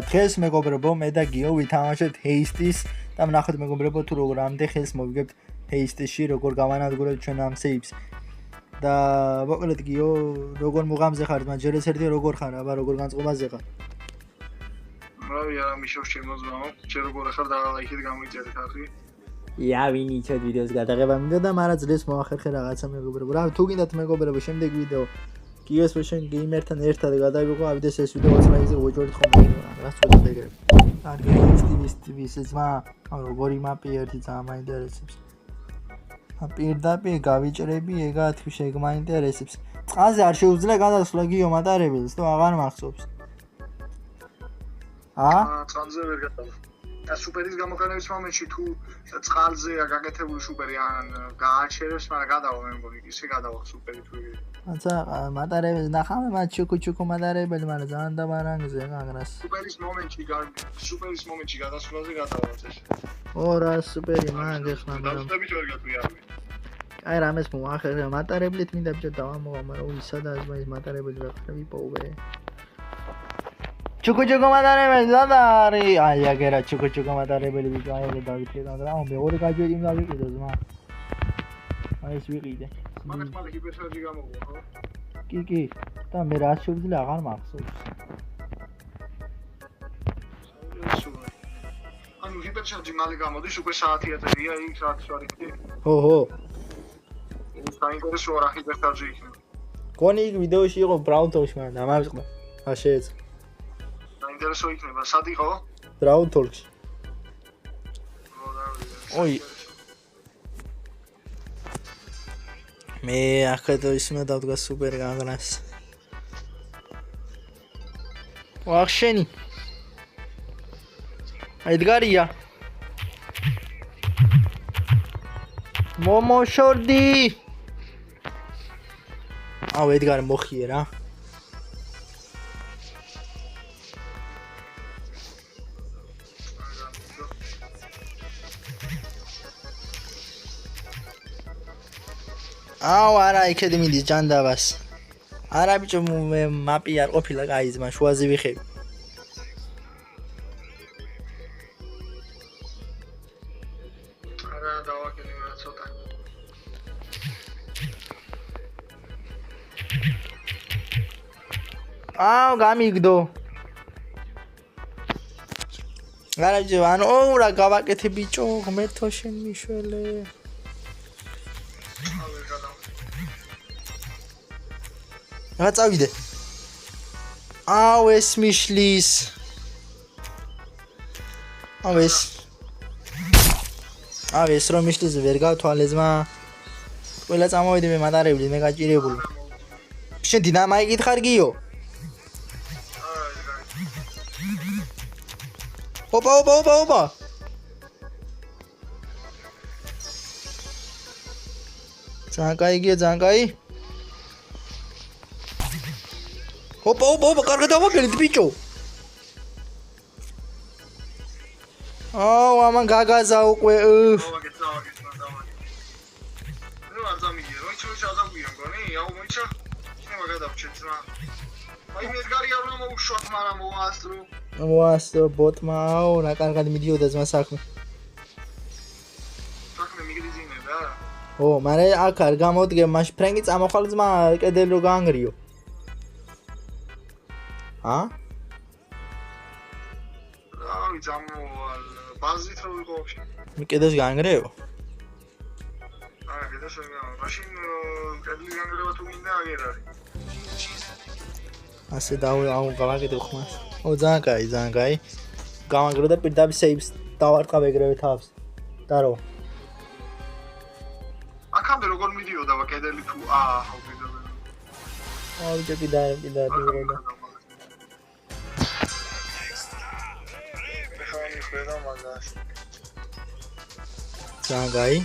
დღეს მეგობრებო, მე და გიო ვითამაშეთ ჰეისტის და ვნახოთ მეგობრებო თუ როგორ ამდე ხელს მოვიგებთ ჰეისტში, როგორ გავანადგურებთ ჩვენ ამ სეიფს. და მოკლედ გიო, როგორ მუღამზე ხარ, მაგრამ ჯერ ერთი როგორ ხარ, აბა როგორ განწყობაზე ხარ? რავი, არა მიშოვ შემოძმაო, ჯერ როგორ ხარ და ლაიქით გამოიწერეთ ახი. ია, ვინი ჩად ვიდეოს გადაღება მინდა და მაგრამ ძლეს მოახერხე რაღაცა მეგობრებო. რა, თუ გინდათ მეგობრებო, შემდეგ ვიდეო გიოს შენ გეიმერთან ერთად გადავიღო, ავიდეს ეს ვიდეო 20 ლაიქზე ვეჯორით ხომ რას წოდოთ ეგრე. კარგი, TV-ს ძმა, როგორი მაპი ერთი ძალიან მაინტერესებს. პირდაპირ გავიჭრები, ეგა თქვი შეგ მაინტერესებს. წყალზე არ შეუძლია გადასვლა გიო მატარებელს, თუ აღარ მახსოვს. წყალზე ვერ გადავა. და სუპერის გამოყენების მომენტში თუ წყალზეა გაკეთებული სუპერი ან გააჩერებს, მაგრამ გადავა მე მგონი, ისე გადავა სუპერი თუ იგი. აცა მატარებელს ნახავ, მათ ჩუკუ მატარებელი, მაგრამ ძალიან დამარანგზე აგრას. სუპერის მომენტში გადასვლაზე გადავა ეს. ო რა სუპერი მაგ ეხლა მაგრამ დავსტებით ვერ გაგვიარვი. აი რამეს მოახერხე მატარებლით მინდა ბიჭო დავამოვა, მაგრამ ისადაა ის მატარებელი რა ხარ ვიპოვე. ჩუკუ მატარებელი ზადარი. აი აგერა ჩუკუ მატარებელი ბიჭო აი ეგ დავიქრე და რა მეორე გაჯერი უნდა ვიყიდო ზმა. აი ეს ვიყიდე. მაგას ჰიპერშარჯი გამოვა, ხო? კი. და მე რა შეუძლია აღარ მახსოვს. ანუ ჰიპერშარჯი მალე გამოდის, უკვე საათი აწევია იქ საათს ვარ იქ. ხო. საინტერესოა რა ჰიპერშარჯი იქნება. კონი იქ ვიდეოში იყო ბრაუნტოლში, მაგრამ დამავიწყდა. რა შეეც. საინტერესო იქნება, სად იყო? ბრაუნტოლში. ой. მე ახლა ისმა დავდგა სუპერ განგრას. ვახშენი. ედგარია. მომოშორდი. აუ ედგარ მოხიე რა. აუ არა იქედი მიდის ჯანდაბას. არა ბიჭო მე მაპი არ ყოფილა კაი ძმა შუაზე ვიხები. არა დავაკენი რა ცოტა. აუ გამიგდო. არა ბიჭო ანუ რა გავაკეთე ბიჭო ღმერთო შენ მიშველე. რა წავიდე. აუ ეს მიშლის. აუ ეს რომ მიშლის ვერ გავთვალე ზმა. ყველა წამოვიდი მე მატარებლით მე გაჭირებული. შენ დინამაიკით ხარ გიო? ოპა. ძანკაი. ოპა, კარგად დავაკელით ბიჭო. აუ, ამან გაგაზა უკვე. ნუ არ დამიგე, რომ ჩავზავია მგონი, აუ მოიცა. შეიძლება გადავჭეთ რა. აი მე გარი არ უნდა მოუშვათ, მაგრამ მოასწრო ბოტმა, აუ, რა კარგად მიდიოდა ზმა საქმე. საქმე მიგრიზინებდა? ო, მარე აქ არ გამოდგე, მაშ ფრენგი წამოხვალ ზმა კედელი რო გაანგრიო. რავი ძამოვალ ბაზით რო ვიყო ვაფშე. მე კედელს გაანგრეო. კედელს მაშინ კედელი გაანგრევა თუ მინდა აგერ არის. ასე აუ გავაკეთე ხმას. ო ძალიან კაი. გავანგრო და პირდაპირ სეიფს დავარტყავ ეგრევე თავს. და რო. აქამდე როგორ მიდიოდა კედელი თუ აუ კიდევ. აუ კიდე მიდიოდა. Zangai.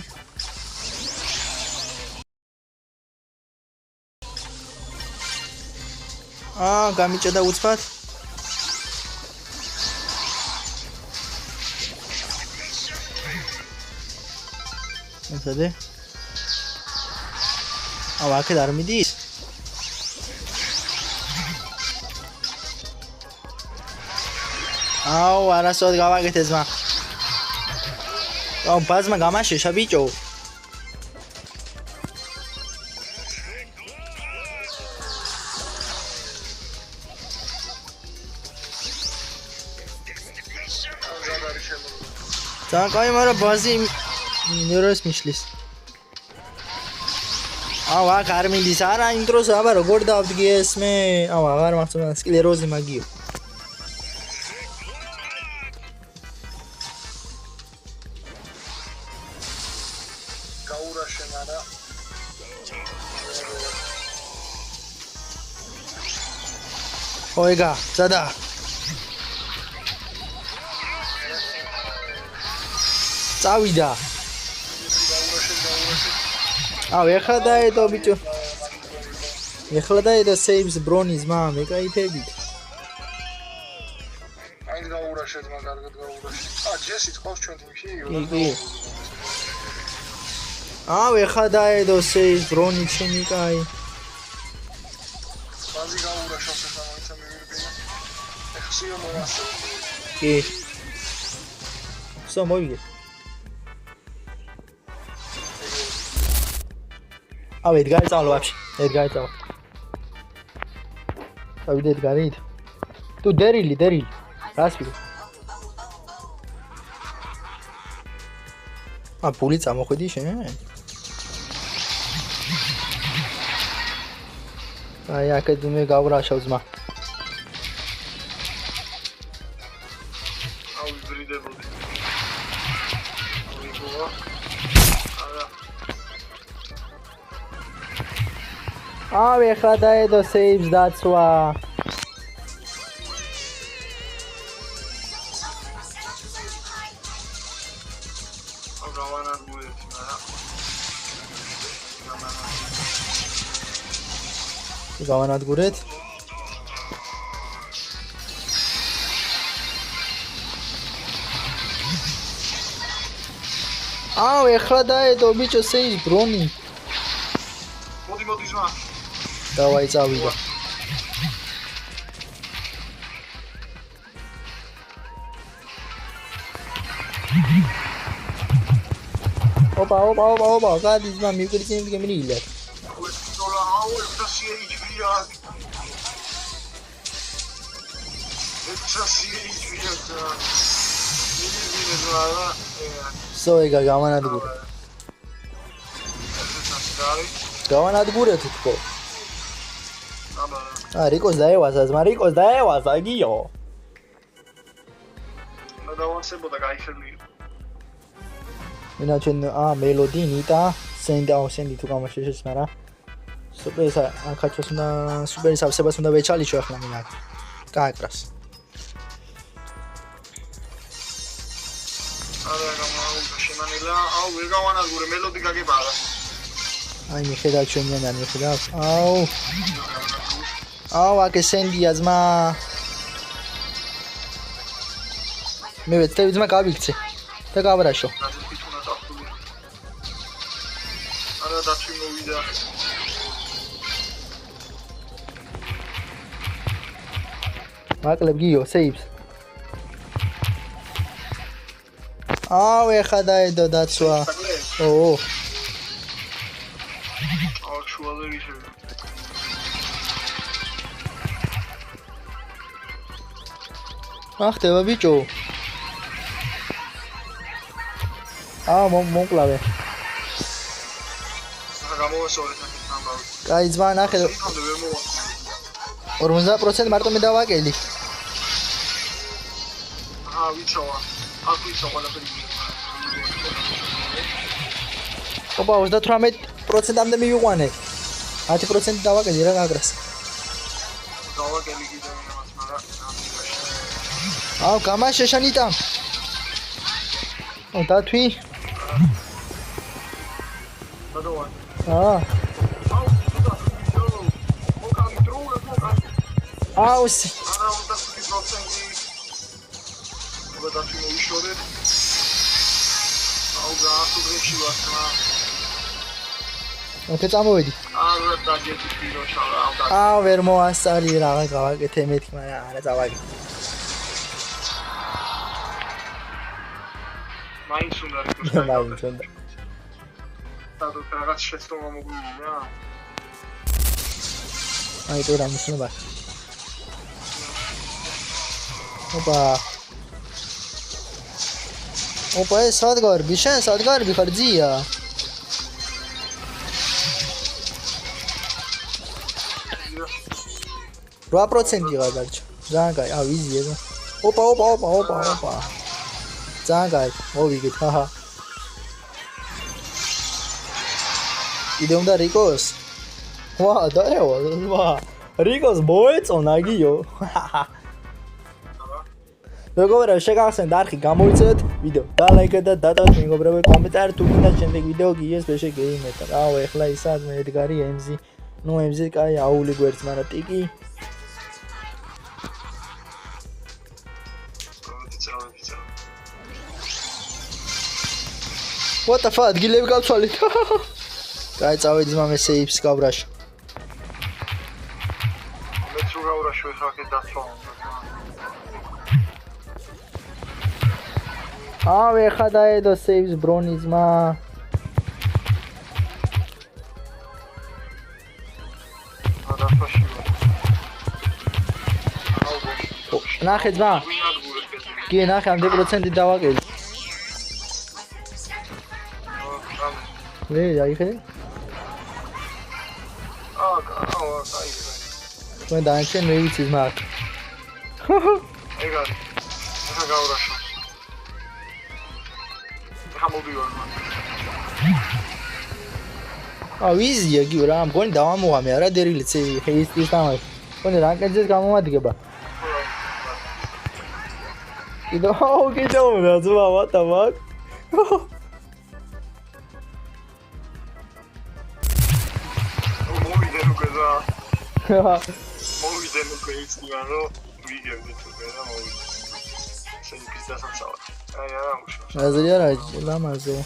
გამიჭედა უცბად. ესადე. აუ აქეთ არ მიდის? აუ, არასოდ გავაკეთე ზმა. აუ, ბაზმა გამაშეშა ბიჭო. Კაი, მაგრამ ბაზი ნეროს მიშლის. აუ, აქ არ მიდის, არა იმ დროს აბა როგორ დავდგი ეს მე? აუ, აღარ მახსოვს სკლეროზი მაგიო. გაურაშე, მაგრამ ოიგა, ზადა. წავიდა. აუ, ეხლა დაედო ბიჭო. ეხლა დაედო saves ბრონის მამ, ეკაიფები. აი გაურაშეთ, მაგარად გაურაშე. ჯესი წყავს ჩვენ თიმში? კი. აუ, ეხლა დაედო saves ბრონი ჩემი კაი. ბაზი გაურაშა შესაძლოა მივირბინა. ეხსიო მოვასწრე. კი. სო მოვიგე. აუ, ედგარი წავლო ვაფშე. ედგარი წავლო. ავიდე ედგარით. თუ დერილი. რას ვიგე? პული წამოხვიდი შენ? აი, აქეთ მე გავრაშავ ზმა. აუ, ვიბრიდებოდი. აუ, აუ, ეხლა დაედო saves დაცვა. გავანადგურეთ. აუ, ეხლა დაედო ბიჭო saves ბრონი. მოდი ზმა. დავაი წავიდა. ოპა, გადის მამ მიგრიცინი გემრილა. აუ, ეს შეიძლება. სოიგა გამანადგურე. გავანადგურეთ თქო. რიკოს დაევაზა, გიო. დავასებოდა გაიხერნი. ინაჩენ მელოდი, ნიტა, სენდი თუ გამაშეშეს, მაგრამ სუპერის ახაჩოს უნდა სუპერის ავსებას უნდა ვეჩალიჩო ახლა მინდა. გააკრას. არა, შემანილა, აუ, ვერ გავანადგურე, მელოდი გაგებარა. აი, მიხედავ ჩვენიდან, მიხედავ. აუ, აკე სენდია ზმა. მე ვეცდები ზმა გავიქცე და გავრაშო. არა, დაცვი მოვიდა. მაკლებ გიო, saves. აუ, ეხა დაედო დაცვა. ო. აუ, შუალერი შევ. ხდება ბიჭო. მომკლავე. გამოვასწორეთ ამბავი. კაი, ძმა ნახე. 50% მარტო მე დავაკელი. ვიცოა. აქ ვიცო ყველაფერი. ოპა, 38%-ამდე მივიყვანე. 10% დავაკელი რა გაგრას. დავაკელი კიდევ იმას, მაგრამ აუ, გამაშეშა ნიტა. ო, დათვი. გადავარ. აუ, არა, 20%. გადავში მოვიშორე. აუ, გაასუბრებში ვარ. ოკე, წამოვედი. არა, დაგეთი პიროშა რა. აუ, ვერ მოასწარი რა გავაკეთე მეთქი, მაგრამ არა წავაგე. მაინც უნდა იყოს მაინც უნდა. დადო რაღაც შეცდომა მოგვინა. აი თუ რამისნება. Opa, sadgar, bishan sadgar bi kharjiya. 8% გადარჩა. ძალიან კაი, ვიზიე და. Opa. ძალიან კაი, მოვიგეთ, ჰაჰა. იდე უნდა რიკოს. ვა, დაევა, ვა. რიკოს მოეწონა გიო. მეგობრებო, შეგახსენებთ არხი გამოიწევთ ვიდეო და ლაიქეთ და დადოთ მეგობრებო კომენტარი თუ გინდა შემდეგ ვიდეო გიეს ბეშე გეიმერთან. აუ ეხლა ისაც მე ედგარი ემზი. ნუ ემზი კაი აული გვერდს, მაგრამ ტიკი What the fuck? გილები გავცვალეთ. კაი, წავედი ძმა მე სეიფს გავრაში. მე თუ გავრაში ხალხი დაცვალა. ავე ხა დაედო სეიფს ბრონიზმა. ნახე ძმა. კი, ნახე ამ 10% დავაკეთე. ვე, აიხე? აი. მე დაიჩენ მე ვიცი ძმა. ეგარი. ახლა გავრაშო. გამოდივარ. ვიზია გიო რა, მგონი დავამოღამე არა დერილიც ჰეისტის თამაში. მგონი რანკედზეც გამომადგება. კიდევ რა ძმა, what the fuck? მოვიდე უკვე იციან რომ ვიგებდით უკვე რა მოვიდე. შენ პიზდასან წავა. აი არა მუშაობს. აზრი არა ლამაზე.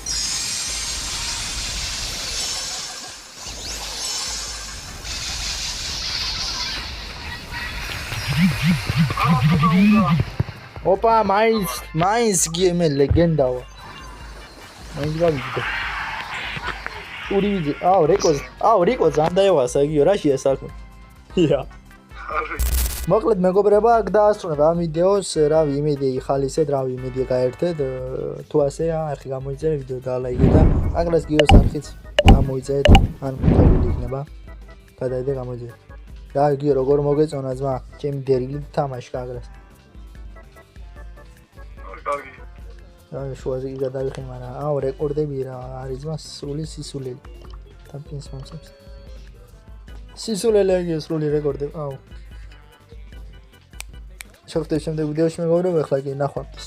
Opa, mais game ლეგენდაო. მაინც გავიგე. ურივიძე, რიკო ზანდაევას აგიო რა შეასაკო. ია. მოკლედ მეგობრებო, აქ დაასრულებ ამ ვიდეოს, რავი, იმედი იხალისეთ, რავი, იმედი გაერთეთ, თუ ასეა, არხი გამოიწერეთ, ვიდეო დალაიქეთ და აგრას გიოს არხიც გამოიწერეთ, ან მოხდილი იქნება. გადაიდე გამოიწერეთ. რა გიო როგორ მოგეწონა ძმა, ჩემი დერილი თამაში აგრას. კარგი. აი შუაზე კი გადავიხე, მაგრამ აუ რეკორდები რა არის ძმა, სრული სისულელი. თამპინს მომწევს. სისულელი აგია სრული რეკორდები, აუ. შევხვდებით შემდეგ ვიდეოში მეგობრებო, ახლა კი ნახვამდის.